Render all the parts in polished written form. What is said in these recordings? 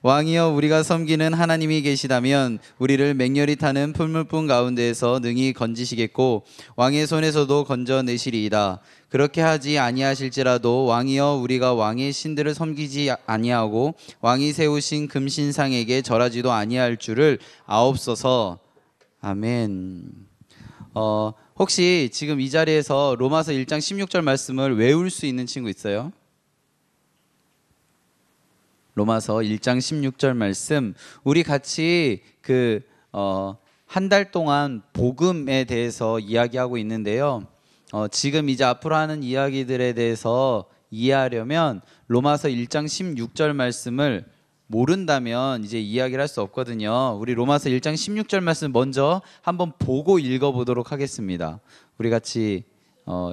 왕이여 우리가 섬기는 하나님이 계시다면 우리를 맹렬히 타는 풀물뿐 가운데에서 능히 건지시겠고 왕의 손에서도 건져내시리이다. 그렇게 하지 아니하실지라도 왕이여 우리가 왕의 신들을 섬기지 아니하고 왕이 세우신 금신상에게 절하지도 아니할 줄을 아옵소서. 아멘. 혹시 지금 이 자리에서 로마서 1장 16절 말씀을 외울 수 있는 친구 있어요? 로마서 1장 16절 말씀, 우리 같이 한 달 동안 복음에 대해서 이야기하고 있는데요. 지금 이제 앞으로 하는 이야기들에 대해서 이해하려면 로마서 1장 16절 말씀을 모른다면 이제 이야기를 할 수 없거든요. 우리 로마서 1장 16절 말씀 먼저 한번 보고 읽어보도록 하겠습니다. 우리 같이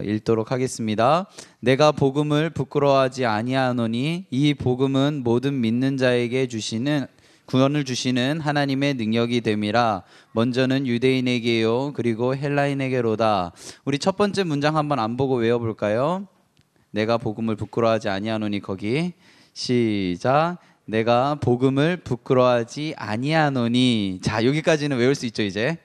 읽도록 하겠습니다. 내가 복음을 부끄러워하지 아니하노니 이 복음은 모든 믿는 자에게 주시는 구원을 주시는 하나님의 능력이 됨이라. 먼저는 유대인에게요 그리고 헬라인에게로다. 우리 첫 번째 문장 한번 안 보고 외워볼까요? 내가 복음을 부끄러워하지 아니하노니, 거기 시작. 내가 복음을 부끄러워하지 아니하노니. 자, 여기까지는 외울 수 있죠 이제.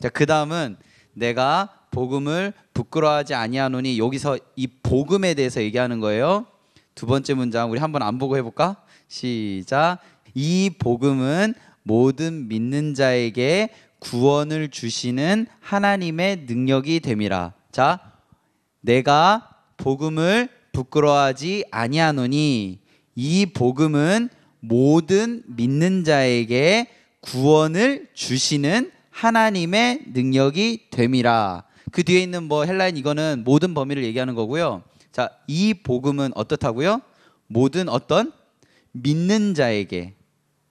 자, 그 다음은 내가 복음을 부끄러워하지 아니하노니, 여기서 이 복음에 대해서 얘기하는 거예요. 두 번째 문장 우리 한번 안 보고 해볼까? 시작. 이 복음은 모든 믿는 자에게 구원을 주시는 하나님의 능력이 됨이라. 자, 내가 복음을 부끄러워하지 아니하노니 이 복음은 모든 믿는 자에게 구원을 주시는 하나님의 능력이 됨이라. 그 뒤에 있는 헬라인, 이거는 모든 범위를 얘기하는 거고요. 자, 이 복음은 어떻다고요? 모든 어떤 믿는 자에게.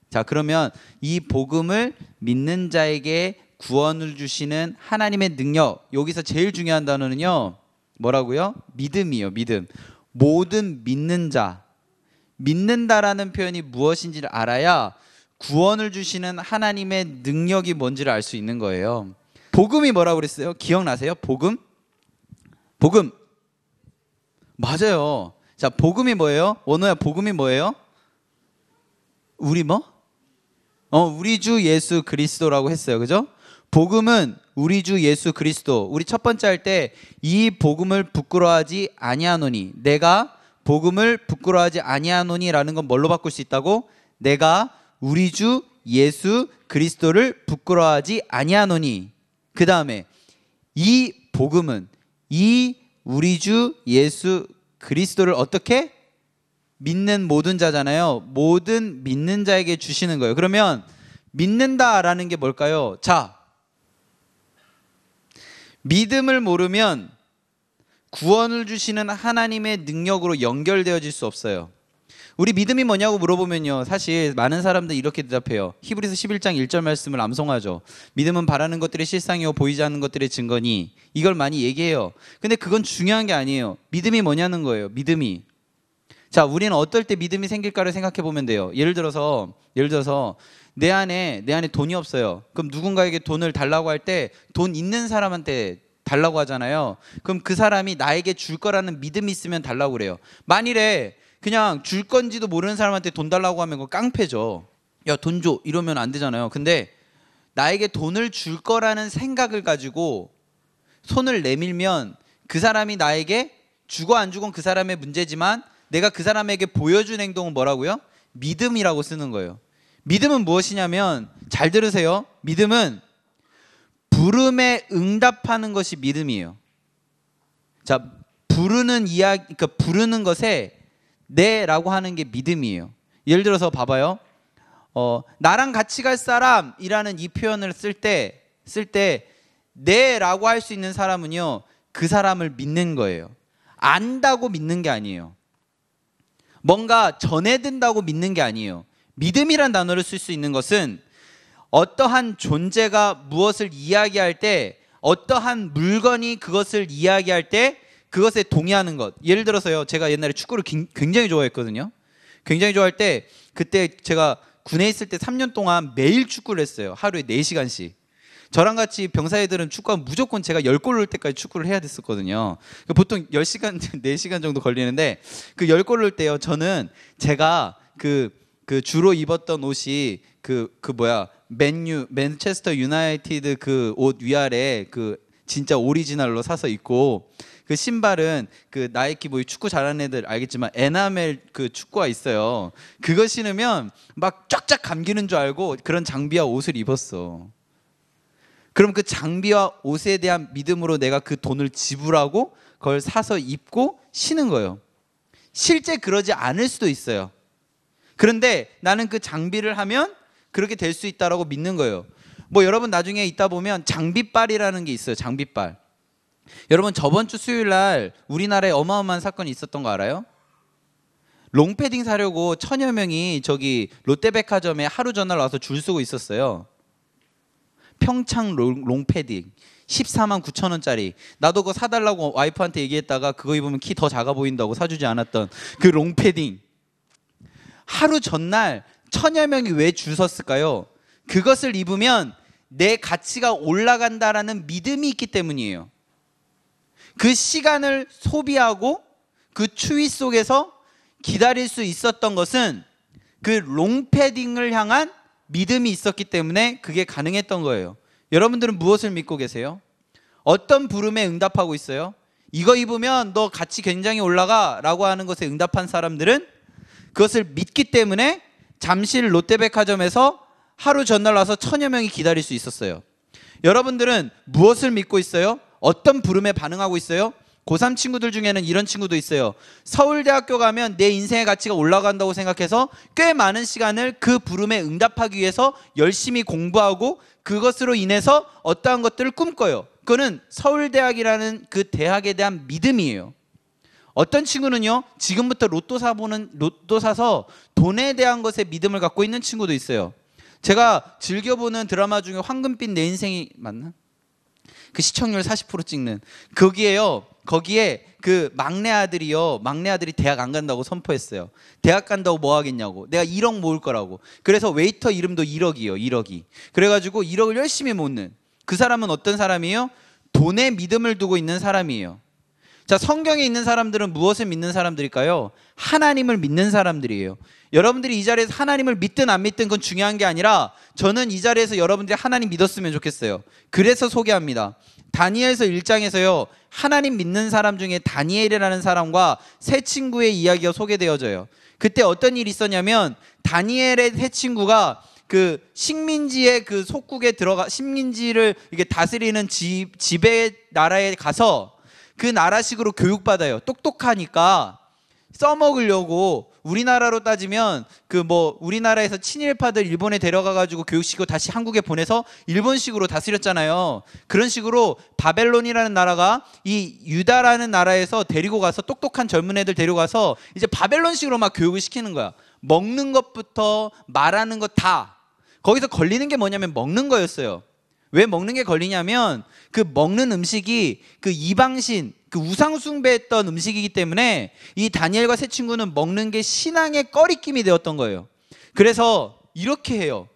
자, 그러면 이 복음을 믿는 자에게 구원을 주시는 하나님의 능력, 여기서 제일 중요한 단어는요 뭐라고요? 믿음이요. 믿음. 모든 믿는 자, 믿는다라는 표현이 무엇인지를 알아야 구원을 주시는 하나님의 능력이 뭔지를 알 수 있는 거예요. 복음이 뭐라고 그랬어요? 기억나세요? 복음? 복음 맞아요. 자, 복음이 뭐예요? 원호야, 복음이 뭐예요? 우리 우리 주 예수 그리스도라고 했어요. 그죠? 복음은 우리 주 예수 그리스도. 우리 첫 번째 할 때 이 복음을 부끄러워하지 아니하노니, 내가 복음을 부끄러워하지 아니하노니라는 건 뭘로 바꿀 수 있다고? 내가 우리 주 예수 그리스도를 부끄러워하지 아니하노니. 그 다음에 이 복음은 이 우리 주 예수 그리스도를 어떻게? 믿는 모든 자잖아요. 모든 믿는 자에게 주시는 거예요. 그러면 믿는다라는 게 뭘까요? 자, 믿음을 모르면 구원을 주시는 하나님의 능력으로 연결되어질 수 없어요. 우리 믿음이 뭐냐고 물어보면요, 사실 많은 사람들이 이렇게 대답해요. 히브리서 11장 1절 말씀을 암송하죠. 믿음은 바라는 것들의 실상이요 보이지 않는 것들의 증거니. 이걸 많이 얘기해요. 근데 그건 중요한 게 아니에요. 믿음이 뭐냐는 거예요. 믿음이. 자, 우리는 어떨 때 믿음이 생길까를 생각해 보면 돼요. 예를 들어서 내 안에 돈이 없어요. 그럼 누군가에게 돈을 달라고 할 때 돈 있는 사람한테 달라고 하잖아요. 그럼 그 사람이 나에게 줄 거라는 믿음이 있으면 달라고 그래요. 만일에 그냥 줄 건지도 모르는 사람한테 돈 달라고 하면 그거 깡패죠. 야, 돈 줘 이러면 안 되잖아요. 근데 나에게 돈을 줄 거라는 생각을 가지고 손을 내밀면 그 사람이 나에게 주고 안 주건 그 사람의 문제지만 내가 그 사람에게 보여준 행동은 뭐라고요? 믿음이라고 쓰는 거예요. 믿음은 무엇이냐면, 잘 들으세요. 믿음은 부름에 응답하는 것이 믿음이에요. 자, 부르는 이야기, 그러니까 부르는 것에 네라고 하는 게 믿음이에요. 예를 들어서 봐봐요. 나랑 같이 갈 사람이라는 이 표현을 쓸 때 네라고 할 수 있는 사람은요, 그 사람을 믿는 거예요. 안다고 믿는 게 아니에요. 뭔가 전해든다고 믿는 게 아니에요. 믿음이란 단어를 쓸 수 있는 것은 어떠한 존재가 무엇을 이야기할 때, 어떠한 물건이 그것을 이야기할 때 그것에 동의하는 것. 예를 들어서요, 제가 옛날에 축구를 굉장히 좋아했거든요. 굉장히 좋아할 때, 그때 제가 군에 있을 때 3년 동안 매일 축구를 했어요. 하루에 4시간씩. 저랑 같이 병사애들은 축구하면 무조건 제가 10골 넣을 때까지 축구를 해야 됐었거든요. 보통 10시간, 4시간 정도 걸리는데 그 10골 넣을 때요, 저는 제가 그 그 주로 입었던 옷이 맨체스터 유나이티드 그 옷 위아래 그 진짜 오리지널로 사서 입고, 그 신발은 그 나이키 뭐 축구 잘하는 애들 알겠지만 에나멜 그 축구화 있어요. 그거 신으면 막 쫙쫙 감기는 줄 알고 그런 장비와 옷을 입었어. 그럼 그 장비와 옷에 대한 믿음으로 내가 그 돈을 지불하고 그걸 사서 입고 신은 거예요. 실제 그러지 않을 수도 있어요. 그런데 나는 그 장비를 하면 그렇게 될 수 있다라고 믿는 거예요. 뭐 여러분 나중에 있다 보면 장비빨이라는 게 있어요. 장비빨. 여러분 저번 주 수요일 날 우리나라에 어마어마한 사건이 있었던 거 알아요? 롱패딩 사려고 1000여 명이 저기 롯데백화점에 하루 전날 와서 줄 서고 있었어요. 평창 롱패딩 14만 9천 원짜리. 나도 그거 사달라고 와이프한테 얘기했다가 그거 입으면 키 더 작아 보인다고 사주지 않았던 그 롱패딩. 하루 전날 1000여 명이 왜 줄 섰을까요? 그것을 입으면 내 가치가 올라간다라는 믿음이 있기 때문이에요. 그 시간을 소비하고 그 추위 속에서 기다릴 수 있었던 것은 그 롱패딩을 향한 믿음이 있었기 때문에 그게 가능했던 거예요. 여러분들은 무엇을 믿고 계세요? 어떤 부름에 응답하고 있어요? 이거 입으면 너 가치 굉장히 올라가 라고 하는 것에 응답한 사람들은 그것을 믿기 때문에 잠실 롯데백화점에서 하루 전날 와서 1000여 명이 기다릴 수 있었어요. 여러분들은 무엇을 믿고 있어요? 어떤 부름에 반응하고 있어요? 고3 친구들 중에는 이런 친구도 있어요. 서울대학교 가면 내 인생의 가치가 올라간다고 생각해서 꽤 많은 시간을 그 부름에 응답하기 위해서 열심히 공부하고 그것으로 인해서 어떠한 것들을 꿈꿔요. 그거는 서울대학이라는 그 대학에 대한 믿음이에요. 어떤 친구는요, 지금부터 로또 사서 돈에 대한 것에 믿음을 갖고 있는 친구도 있어요. 제가 즐겨보는 드라마 중에 황금빛 내 인생이 맞나? 그 시청률 40% 찍는 거기에 그 막내 아들이 대학 안 간다고 선포했어요. 대학 간다고 뭐 하겠냐고. 내가 1억 모을 거라고. 그래서 웨이터 이름도 1억이에요. 1억이. 그래가지고 1억을 열심히 모으는 그 사람은 어떤 사람이에요? 돈에 믿음을 두고 있는 사람이에요. 자, 성경에 있는 사람들은 무엇을 믿는 사람들일까요? 하나님을 믿는 사람들이에요. 여러분들이 이 자리에서 하나님을 믿든 안 믿든 그건 중요한 게 아니라 저는 이 자리에서 여러분들이 하나님 믿었으면 좋겠어요. 그래서 소개합니다. 다니엘서 1장에서요, 하나님 믿는 사람 중에 다니엘이라는 사람과 세 친구의 이야기가 소개되어져요. 그때 어떤 일이 있었냐면 다니엘의 세 친구가 그 식민지의 그 속국에 식민지를 이렇게 다스리는 지배 나라에 가서 그 나라식으로 교육받아요. 똑똑하니까 써먹으려고. 우리나라로 따지면 우리나라에서 친일파들 일본에 데려가가지고 교육시키고 다시 한국에 보내서 일본식으로 다스렸잖아요. 그런 식으로 바벨론이라는 나라가 이 유다라는 나라에서 데리고 가서 똑똑한 젊은 애들 데려가서 이제 바벨론식으로 막 교육을 시키는 거야. 먹는 것부터 말하는 것 다. 거기서 걸리는 게 뭐냐면 먹는 거였어요. 왜 먹는 게 걸리냐면 그 먹는 음식이 그 이방신, 그 우상 숭배했던 음식이기 때문에 이 다니엘과 세 친구는 먹는 게 신앙의 꺼리낌이 되었던 거예요. 그래서 이렇게 해요.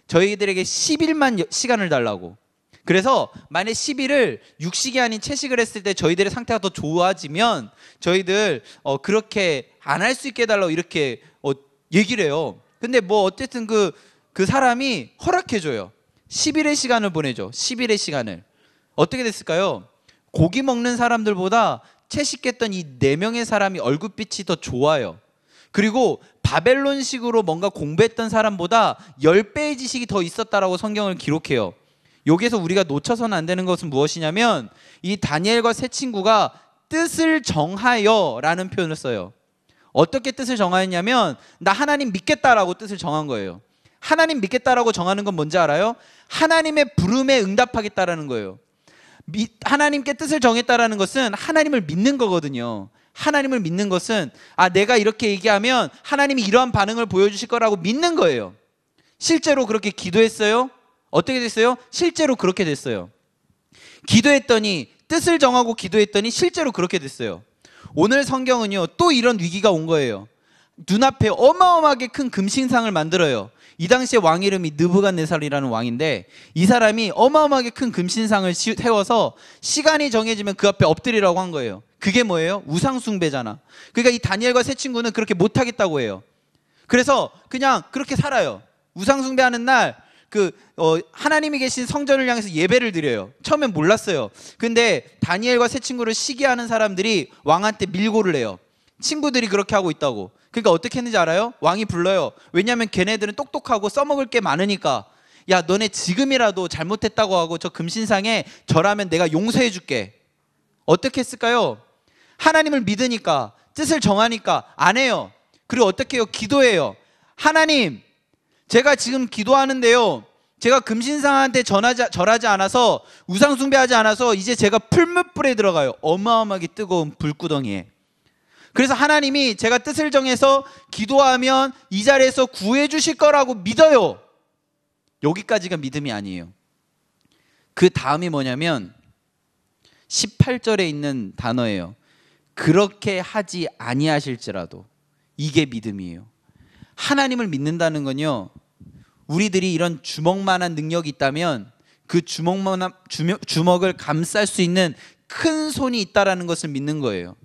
저희들에게 10일만 시간을 달라고. 그래서 만약 10일을 육식이 아닌 채식을 했을 때 저희들의 상태가 더 좋아지면 저희들 그렇게 안 할 수 있게 해달라고 이렇게 얘기를 해요. 근데 뭐 어쨌든 그 사람이 허락해줘요. 10일의 시간을 보내죠. 10일의 시간을. 어떻게 됐을까요? 고기 먹는 사람들보다 채식했던 이 4명의 사람이 얼굴빛이 더 좋아요. 그리고 바벨론식으로 뭔가 공부했던 사람보다 10배의 지식이 더 있었다라고 성경을 기록해요. 여기에서 우리가 놓쳐서는 안 되는 것은 무엇이냐면 이 다니엘과 세 친구가 뜻을 정하여 라는 표현을 써요. 어떻게 뜻을 정하였냐면 나 하나님 믿겠다라고 뜻을 정한 거예요. 하나님 믿겠다라고 정하는 건 뭔지 알아요? 하나님의 부름에 응답하겠다라는 거예요. 하나님께 뜻을 정했다라는 것은 하나님을 믿는 거거든요. 하나님을 믿는 것은 내가 이렇게 얘기하면 하나님이 이러한 반응을 보여주실 거라고 믿는 거예요. 실제로 그렇게 기도했어요? 어떻게 됐어요? 실제로 그렇게 됐어요. 기도했더니 뜻을 정하고 기도했더니 실제로 그렇게 됐어요. 오늘 성경은요, 또 이런 위기가 온 거예요. 눈앞에 어마어마하게 큰 금신상을 만들어요. 이 당시에 왕 이름이 느부갓네살이라는 왕인데 이 사람이 어마어마하게 큰 금신상을 세워서 시간이 정해지면 그 앞에 엎드리라고 한 거예요. 그게 뭐예요? 우상숭배잖아. 그러니까 이 다니엘과 세 친구는 그렇게 못하겠다고 해요. 그래서 그냥 그렇게 살아요. 우상숭배하는 날 하나님이 계신 성전을 향해서 예배를 드려요. 처음엔 몰랐어요. 근데 다니엘과 세 친구를 시기하는 사람들이 왕한테 밀고를 해요. 친구들이 그렇게 하고 있다고. 그러니까 어떻게 했는지 알아요? 왕이 불러요. 왜냐하면 걔네들은 똑똑하고 써먹을 게 많으니까, 야 너네 지금이라도 잘못했다고 하고 저 금신상에 절하면 내가 용서해 줄게. 어떻게 했을까요? 하나님을 믿으니까, 뜻을 정하니까 안 해요. 그리고 어떻게 해요? 기도해요. 하나님, 제가 지금 기도하는데요, 제가 금신상한테 절하지 않아서, 우상숭배하지 않아서 이제 제가 풀무불에 들어가요. 어마어마하게 뜨거운 불구덩이에. 그래서 하나님이 제가 뜻을 정해서 기도하면 이 자리에서 구해 주실 거라고 믿어요. 여기까지가 믿음이 아니에요. 그 다음이 뭐냐면 18절에 있는 단어예요. 그렇게 하지 아니하실지라도. 이게 믿음이에요. 하나님을 믿는다는 건요, 우리들이 이런 주먹만한 능력이 있다면 그 주먹을 감쌀 수 있는 큰 손이 있다라는 것을 믿는 거예요.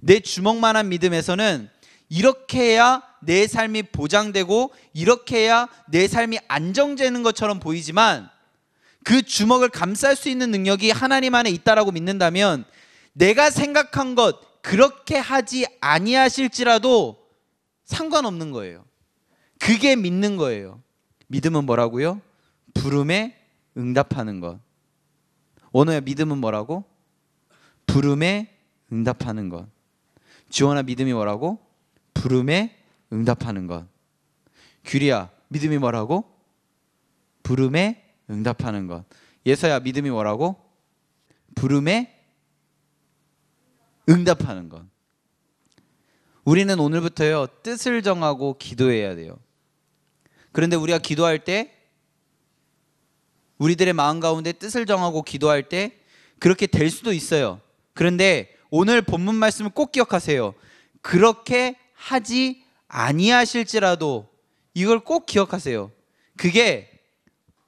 내 주먹만한 믿음에서는 이렇게 해야 내 삶이 보장되고 이렇게 해야 내 삶이 안정되는 것처럼 보이지만, 그 주먹을 감쌀 수 있는 능력이 하나님 안에 있다라고 믿는다면 내가 생각한 것 그렇게 하지 아니하실지라도 상관없는 거예요. 그게 믿는 거예요. 믿음은 뭐라고요? 부름에 응답하는 것. 원호야, 믿음은 뭐라고? 부름에 응답하는 것. 지원아, 믿음이 뭐라고? 부름에 응답하는 것. 규리야, 믿음이 뭐라고? 부름에 응답하는 것. 예서야, 믿음이 뭐라고? 부름에 응답하는 것. 우리는 오늘부터요, 뜻을 정하고 기도해야 돼요. 그런데 우리가 기도할 때, 우리들의 마음 가운데 뜻을 정하고 기도할 때 그렇게 될 수도 있어요. 그런데 오늘 본문 말씀을 꼭 기억하세요. 그렇게 하지 아니하실지라도, 이걸 꼭 기억하세요. 그게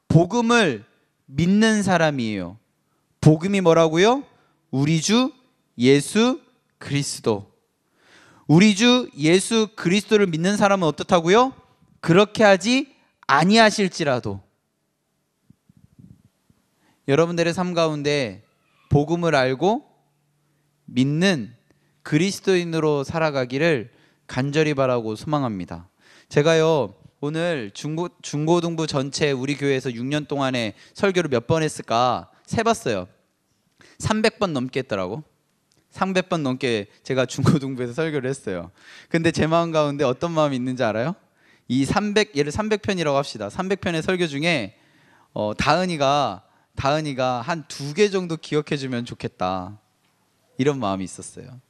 복음을 믿는 사람이에요. 복음이 뭐라고요? 우리 주 예수 그리스도. 우리 주 예수 그리스도를 믿는 사람은 어떻다고요? 그렇게 하지 아니하실지라도. 여러분들의 삶 가운데 복음을 알고 믿는 그리스도인으로 살아가기를 간절히 바라고 소망합니다. 제가요, 오늘 중고등부 전체 우리 교회에서 6년 동안에 설교를 몇 번 했을까 세봤어요. 300번 넘게 했더라고. 300번 넘게 제가 중고등부에서 설교를 했어요. 근데 제 마음 가운데 어떤 마음이 있는지 알아요? 이 300, 예를 300편이라고 합시다. 300편의 설교 중에 다은이가 한 2개 정도 기억해주면 좋겠다, 이런 마음이 있었어요.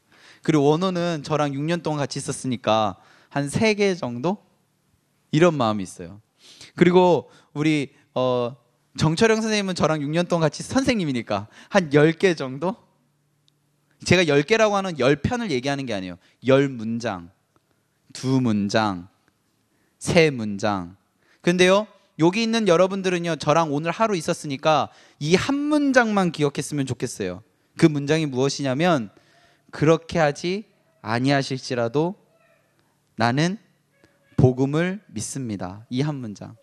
그리고 원호는 저랑 6년 동안 같이 있었으니까 한 3개 정도? 이런 마음이 있어요. 그리고 우리 정철영 선생님은 저랑 6년 동안 같이 선생님이니까 한 10개 정도? 제가 10개라고 하는 10편을 얘기하는 게 아니에요. 10문장, 2문장, 3문장. 근데요, 여기 있는 여러분들은요, 저랑 오늘 하루 있었으니까 이 한 문장만 기억했으면 좋겠어요. 그 문장이 무엇이냐면, 그렇게 하지 아니하실지라도 나는 복음을 믿습니다. 이 한 문장.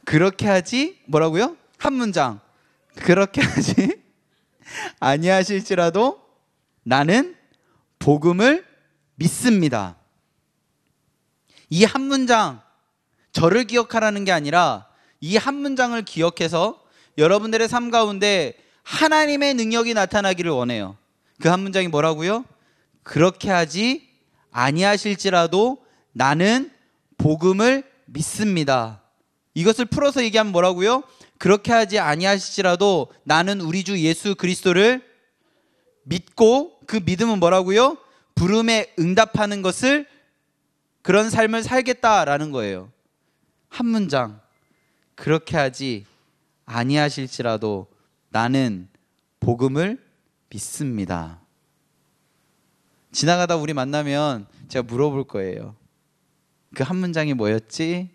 그렇게 하지 뭐라고요? 한 문장. 그렇게 하지 아니하실지라도 나는 복음을 믿습니다. 이 한 문장, 저를 기억하라는 게 아니라 이 한 문장을 기억해서 여러분들의 삶 가운데 하나님의 능력이 나타나기를 원해요. 그 한 문장이 뭐라고요? 그렇게 하지 아니하실지라도 나는 복음을 믿습니다. 이것을 풀어서 얘기하면 뭐라고요? 그렇게 하지 아니하실지라도 나는 우리 주 예수 그리스도를 믿고, 그 믿음은 뭐라고요? 부름에 응답하는 것을, 그런 삶을 살겠다라는 거예요. 한 문장. 그렇게 하지 아니하실지라도 나는 복음을 믿습니다. 지나가다 우리 만나면 제가 물어볼 거예요. 그 한 문장이 뭐였지?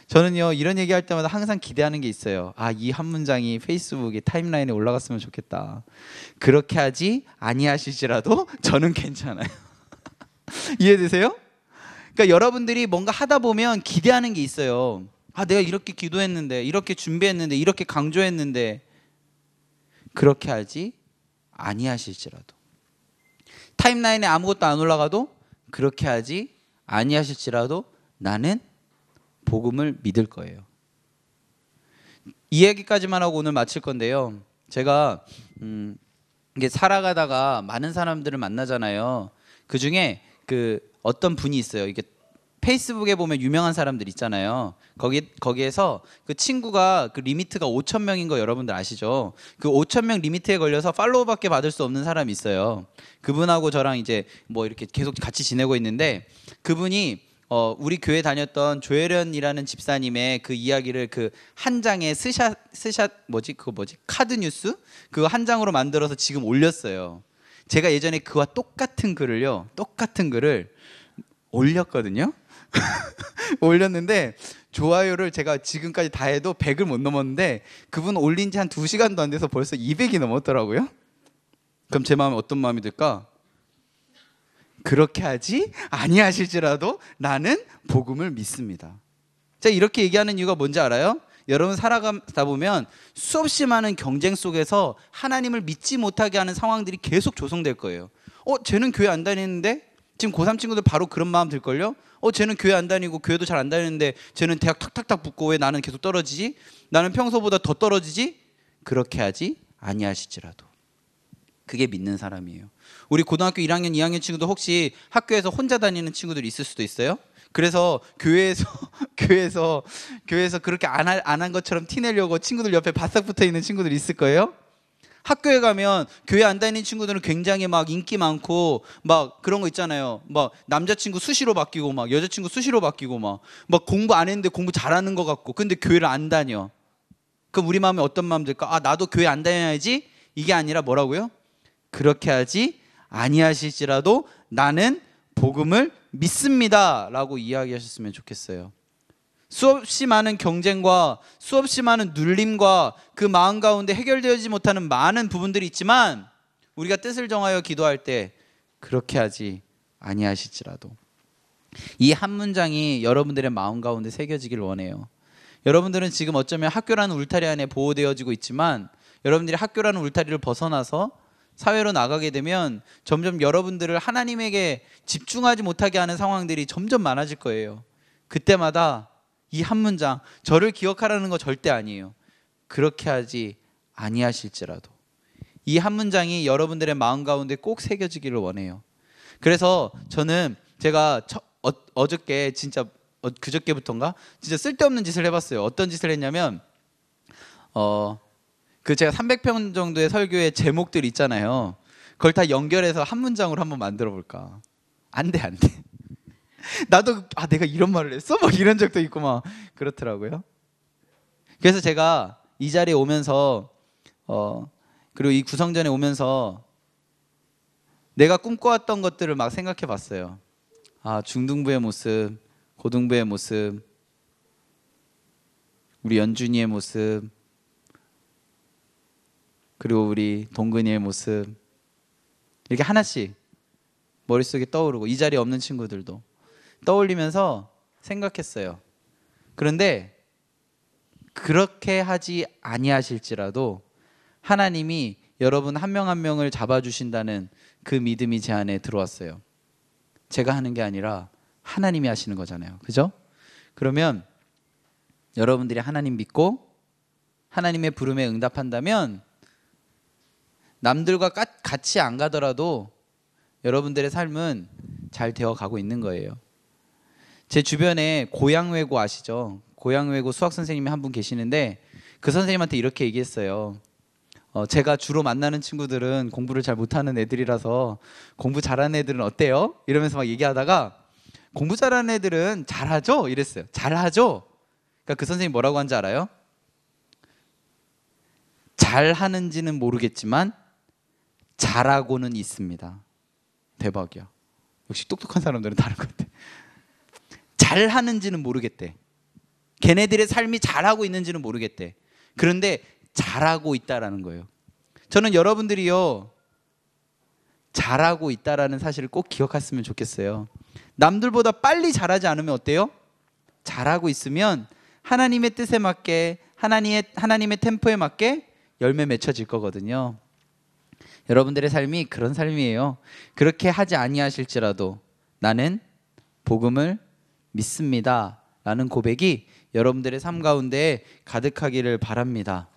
저는요, 이런 얘기할 때마다 항상 기대하는 게 있어요. 이 한 문장이 페이스북에 타임라인에 올라갔으면 좋겠다. 그렇게 하지 아니하실지라도 저는 괜찮아요. 이해되세요? 그러니까 여러분들이 뭔가 하다 보면 기대하는 게 있어요. 아, 내가 이렇게 기도했는데, 이렇게 준비했는데, 이렇게 강조했는데, 그렇게 하지 아니하실지라도, 타임라인에 아무것도 안 올라가도 그렇게 하지 아니하실지라도 나는 복음을 믿을 거예요. 이 얘기까지만 하고 오늘 마칠 건데요. 제가 이게 살아가다가 많은 사람들을 만나잖아요. 그 중에 그 어떤 분이 있어요. 이게 페이스북에 보면 유명한 사람들 있잖아요. 거기에서 그 친구가 그 리미트가 5,000명인 거 여러분들 아시죠? 그 5,000명 리미트에 걸려서 팔로우밖에 받을 수 없는 사람이 있어요. 그분하고 저랑 이제 뭐 이렇게 계속 같이 지내고 있는데, 그분이 우리 교회 다녔던 조혜련이라는 집사님의 그 이야기를 그 한 장의 스샷 카드 뉴스 그 한 장으로 만들어서 지금 올렸어요. 제가 예전에 그와 똑같은 글을 올렸거든요. 올렸는데 좋아요를 제가 지금까지 다 해도 100을 못 넘었는데, 그분 올린 지 한 2시간도 안 돼서 벌써 200이 넘었더라고요. 그럼 제 마음에 어떤 마음이 들까? 그렇게 하지 아니하실지라도 나는 복음을 믿습니다. 제가 이렇게 얘기하는 이유가 뭔지 알아요? 여러분 살아가다 보면 수없이 많은 경쟁 속에서 하나님을 믿지 못하게 하는 상황들이 계속 조성될 거예요. 쟤는 교회 안 다니는데? 지금 고3 친구들 바로 그런 마음 들걸요? 쟤는 교회 안 다니고 교회도 잘 안 다니는데 쟤는 대학 탁탁탁 붙고 왜 나는 계속 떨어지지? 나는 평소보다 더 떨어지지? 그렇게 하지 아니하실지라도. 그게 믿는 사람이에요. 우리 고등학교 1학년, 2학년 친구도 혹시 학교에서 혼자 다니는 친구들이 있을 수도 있어요. 그래서 교회에서 그렇게 안 한 것처럼 티내려고 친구들 옆에 바싹 붙어 있는 친구들이 있을 거예요. 학교에 가면 교회 안 다니는 친구들은 굉장히 막 인기 많고 막 그런 거 있잖아요. 막 남자친구 수시로 바뀌고 막 여자친구 수시로 바뀌고 막 공부 안 했는데 공부 잘하는 것 같고, 근데 교회를 안 다녀. 그럼 우리 마음에 어떤 마음 들까? 나도 교회 안 다녀야지. 이게 아니라 뭐라고요? 그렇게 하지 아니하실지라도 나는 복음을 믿습니다 라고 이야기하셨으면 좋겠어요. 수없이 많은 경쟁과 수없이 많은 눌림과 그 마음 가운데 해결되지 못하는 많은 부분들이 있지만, 우리가 뜻을 정하여 기도할 때 그렇게 하지 아니하실지라도, 이 한 문장이 여러분들의 마음 가운데 새겨지길 원해요. 여러분들은 지금 어쩌면 학교라는 울타리 안에 보호되어지고 있지만, 여러분들이 학교라는 울타리를 벗어나서 사회로 나가게 되면 점점 여러분들을 하나님에게 집중하지 못하게 하는 상황들이 점점 많아질 거예요. 그때마다 이 한 문장, 저를 기억하라는 거 절대 아니에요. 그렇게 하지 아니하실지라도. 이 한 문장이 여러분들의 마음 가운데 꼭 새겨지기를 원해요. 그래서 저는 제가 어저께 진짜 그저께부터인가 진짜 쓸데없는 짓을 해봤어요. 어떤 짓을 했냐면 제가 300편 정도의 설교의 제목들 있잖아요. 그걸 다 연결해서 한 문장으로 한번 만들어 볼까. 안 돼. 나도 내가 이런 말을 했어? 막 이런 적도 있고 막 그렇더라고요. 그래서 제가 이 자리에 오면서 그리고 이 구성전에 오면서 내가 꿈꿔왔던 것들을 막 생각해 봤어요. 중등부의 모습, 고등부의 모습, 우리 연준이의 모습, 그리고 우리 동근이의 모습, 이렇게 하나씩 머릿속에 떠오르고, 이 자리에 없는 친구들도 떠올리면서 생각했어요. 그런데 그렇게 하지 아니하실지라도 하나님이 여러분 한 명 한 명을 잡아주신다는 그 믿음이 제 안에 들어왔어요. 제가 하는 게 아니라 하나님이 하시는 거잖아요. 그죠? 그러면 여러분들이 하나님 믿고 하나님의 부름에 응답한다면 남들과 같이 안 가더라도 여러분들의 삶은 잘 되어 가고 있는 거예요. 제 주변에 고양외고 아시죠? 고양외고 수학 선생님이 한 분 계시는데, 그 선생님한테 이렇게 얘기했어요. 제가 주로 만나는 친구들은 공부를 잘 못하는 애들이라서 공부 잘하는 애들은 어때요? 이러면서 막 얘기하다가 공부 잘하는 애들은 잘하죠? 이랬어요. 잘하죠? 그러니까 그 선생님이 뭐라고 한지 알아요? 잘하는지는 모르겠지만 잘하고는 있습니다. 대박이야. 역시 똑똑한 사람들은 다른 것 같아. 잘하는지는 모르겠대. 걔네들의 삶이 잘하고 있는지는 모르겠대. 그런데 잘하고 있다라는 거예요. 저는 여러분들이요, 잘하고 있다라는 사실을 꼭 기억했으면 좋겠어요. 남들보다 빨리 자라지 않으면 어때요? 잘하고 있으면 하나님의 뜻에 맞게 하나님의 템포에 맞게 열매 맺혀질 거거든요. 여러분들의 삶이 그런 삶이에요. 그렇게 하지 아니하실지라도 나는 복음을 믿습니다 라는 고백이 여러분들의 삶 가운데 가득하기를 바랍니다.